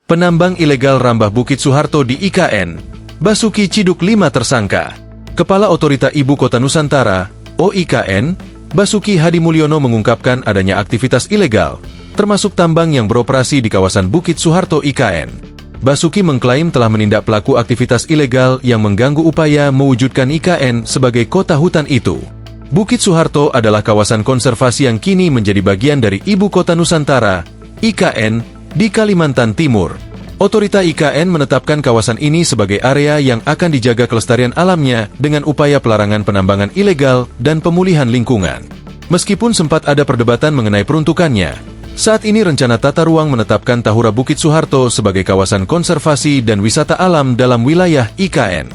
Penambang ilegal Rambah Bukit Soeharto di IKN. Basuki ciduk 5 tersangka. Kepala Otorita Ibu Kota Nusantara, OIKN, Basuki Hadi Mulyono mengungkapkan adanya aktivitas ilegal, termasuk tambang yang beroperasi di kawasan Bukit Soeharto IKN. Basuki mengklaim telah menindak pelaku aktivitas ilegal yang mengganggu upaya mewujudkan IKN sebagai kota hutan itu. Bukit Soeharto adalah kawasan konservasi yang kini menjadi bagian dari Ibu Kota Nusantara, IKN, di Kalimantan Timur. Otorita IKN menetapkan kawasan ini sebagai area yang akan dijaga kelestarian alamnya dengan upaya pelarangan penambangan ilegal dan pemulihan lingkungan. Meskipun sempat ada perdebatan mengenai peruntukannya, saat ini rencana tata ruang menetapkan Tahura Bukit Soeharto sebagai kawasan konservasi dan wisata alam dalam wilayah IKN.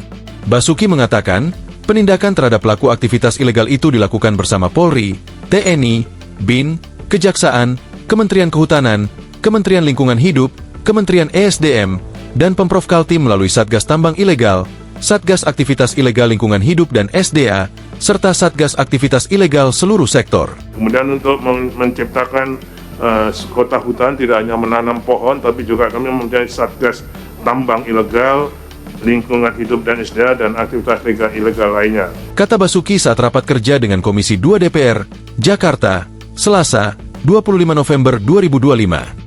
Basuki mengatakan, penindakan terhadap pelaku aktivitas ilegal itu dilakukan bersama Polri, TNI, BIN, Kejaksaan, Kementerian Kehutanan, Kementerian Lingkungan Hidup, Kementerian ESDM, dan Pemprov Kaltim melalui Satgas Tambang Ilegal, Satgas Aktivitas Ilegal Lingkungan Hidup dan SDA, serta Satgas Aktivitas Ilegal seluruh sektor. Kemudian untuk menciptakan kota hutan tidak hanya menanam pohon, tapi juga kami mempunyai Satgas Tambang Ilegal, Lingkungan Hidup dan SDA, dan aktivitas ilegal lainnya. Kata Basuki saat rapat kerja dengan Komisi 2 DPR, Jakarta, Selasa, 25 November 2025.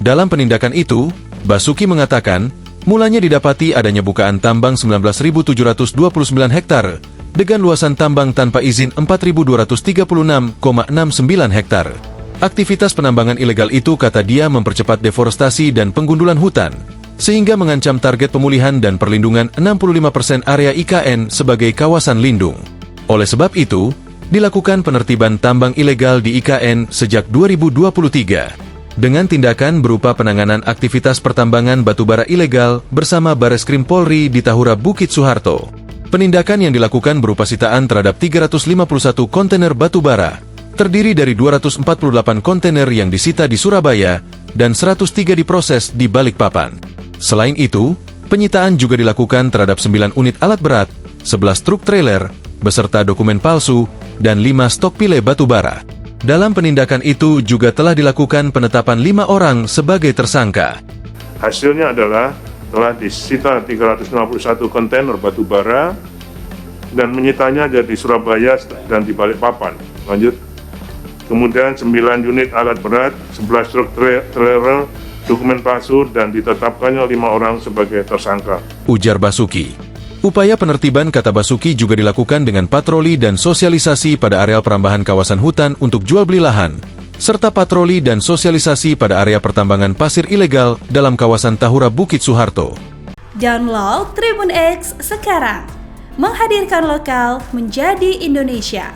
Dalam penindakan itu, Basuki mengatakan, mulanya didapati adanya bukaan tambang 19.729 hektar, dengan luasan tambang tanpa izin 4.236,69 hektar. Aktivitas penambangan ilegal itu, kata dia, mempercepat deforestasi dan penggundulan hutan, sehingga mengancam target pemulihan dan perlindungan 65% area IKN sebagai kawasan lindung. Oleh sebab itu, dilakukan penertiban tambang ilegal di IKN sejak 2023. Dengan tindakan berupa penanganan aktivitas pertambangan batubara ilegal bersama Bareskrim Polri di Tahura Bukit Soeharto. Penindakan yang dilakukan berupa sitaan terhadap 351 kontainer batubara, terdiri dari 248 kontainer yang disita di Surabaya dan 103 diproses di Balikpapan. Selain itu, penyitaan juga dilakukan terhadap 9 unit alat berat, 11 truk trailer, beserta dokumen palsu, dan 5 stok pile batubara. Dalam penindakan itu juga telah dilakukan penetapan 5 orang sebagai tersangka. Hasilnya adalah telah disita 351 kontainer batubara dan menyitanya ada di Surabaya dan di Balikpapan. Lanjut. Kemudian 9 unit alat berat, 11 truk trailer, dokumen palsu, dan ditetapkannya 5 orang sebagai tersangka. Ujar Basuki. Upaya penertiban, kata Basuki, juga dilakukan dengan patroli dan sosialisasi pada areal perambahan kawasan hutan untuk jual beli lahan, serta patroli dan sosialisasi pada area pertambangan pasir ilegal dalam kawasan Tahura Bukit Soeharto. Download Tribun X sekarang, menghadirkan lokal menjadi Indonesia.